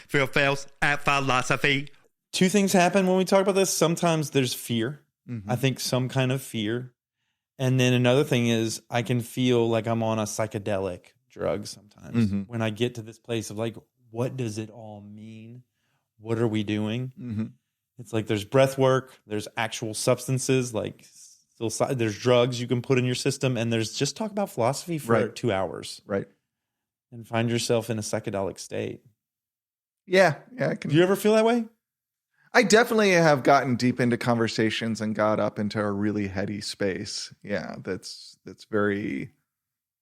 for Phails at philosophy. Two things happen when we talk about this. Sometimes there's fear. Mm-hmm. I think some kind of fear. And then another thing is I can feel like I'm on a psychedelic drug sometimes when I get to this place of like, what does it all mean? What are we doing? Mm-hmm. It's like there's breath work, there's actual substances, like there's drugs you can put in your system, and there's just talk about philosophy for 2 hours. Right. And find yourself in a psychedelic state. Yeah. Do you ever feel that way? I definitely have gotten deep into conversations and got up into a really heady space. Yeah, that's very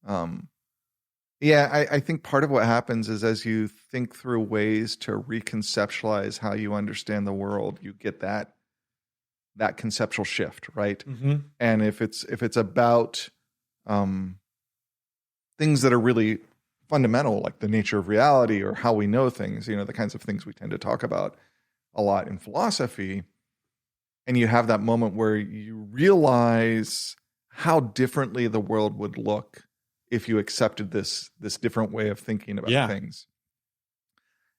I think part of what happens is as you think through ways to reconceptualize how you understand the world, you get that conceptual shift, right? Mm-hmm. And if it's about things that are really fundamental, like the nature of reality or how we know things, the kinds of things we tend to talk about a lot in philosophy, and you have that moment where you realize how differently the world would look if you accepted this different way of thinking about things.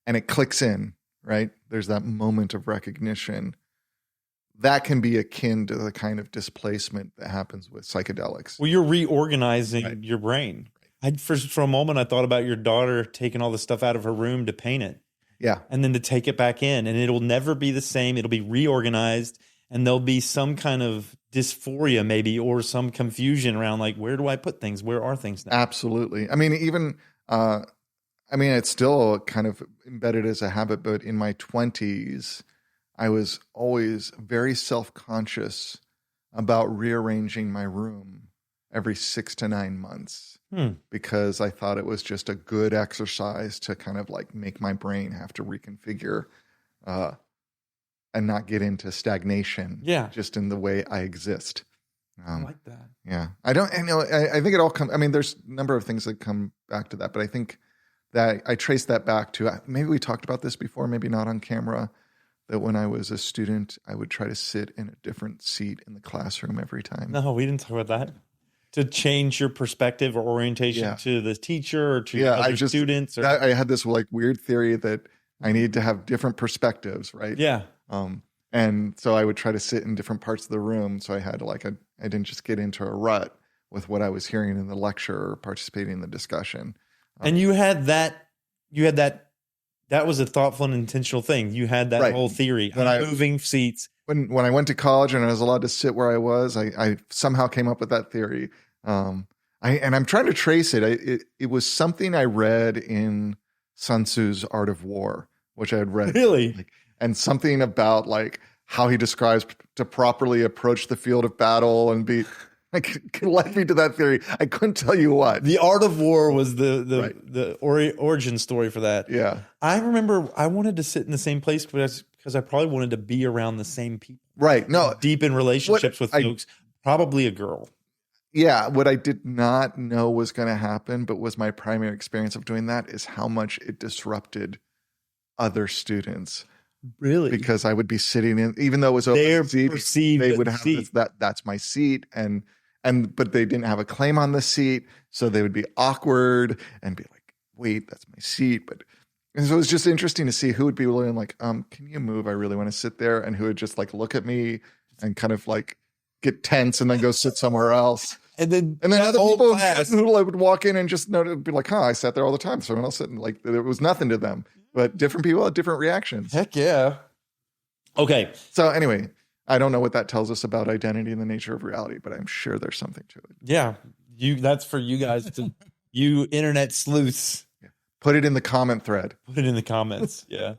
And it clicks in, right? There's that moment of recognition. That can be akin to the kind of displacement that happens with psychedelics. Well, you're reorganizing your brain. For a moment, I thought about your daughter taking all the stuff out of her room to paint it. Yeah. And then to take it back in, and it'll never be the same. It'll be reorganized, and there'll be some kind of dysphoria maybe, or some confusion around like, where do I put things? Where are things now? Absolutely. I mean, even, it's still kind of embedded as a habit, but in my 20s, I was always very self-conscious about rearranging my room every 6 to 9 months. Because I thought it was just a good exercise to kind of like make my brain have to reconfigure and not get into stagnation just in the way I exist. I like that. Yeah. I think it all comes, there's a number of things that come back to that, but I think that I trace that back to, maybe we talked about this before, maybe not on camera, that when I was a student, I would try to sit in a different seat in the classroom every time. No, we didn't talk about that. To change your perspective or orientation to the teacher or to other students? I had this like weird theory that I need to have different perspectives, right? Yeah. And so I would try to sit in different parts of the room. So I had I didn't just get into a rut with what I was hearing in the lecture or participating in the discussion. And you had that was a thoughtful and intentional thing. You had that whole theory of moving seats. When I went to college and I was allowed to sit where I was, I somehow came up with that theory. And I'm trying to trace it. It was something I read in Sun Tzu's Art of War, which I had read. Really? And something about like how he describes to properly approach the field of battle and be led me to that theory. I couldn't tell you what. The Art of War was the origin story for that. Yeah. I remember I wanted to sit in the same place because I probably wanted to be around the same people. Right. No. Deep in relationships with folks, probably a girl. Yeah. What I did not know was going to happen, but was my primary experience of doing that, is how much it disrupted other students. Really? Because I would be sitting in, even though it was open seat, they would have this, that's my seat. But they didn't have a claim on the seat. So they would be awkward and be like, wait, that's my seat. And so it was just interesting to see who would be willing, like, can you move? I really want to sit there. And who would just like look at me and kind of like get tense and then go sit somewhere else. And then other people who would walk in and just be like, I sat there all the time. Someone else sitting, like, there was nothing to them. But different people had different reactions. Heck yeah. Okay. So anyway, I don't know what that tells us about identity and the nature of reality, but I'm sure there's something to it. Yeah. That's for you guys to, you internet sleuths. Yeah. Put it in the comment thread. Put it in the comments. Yeah.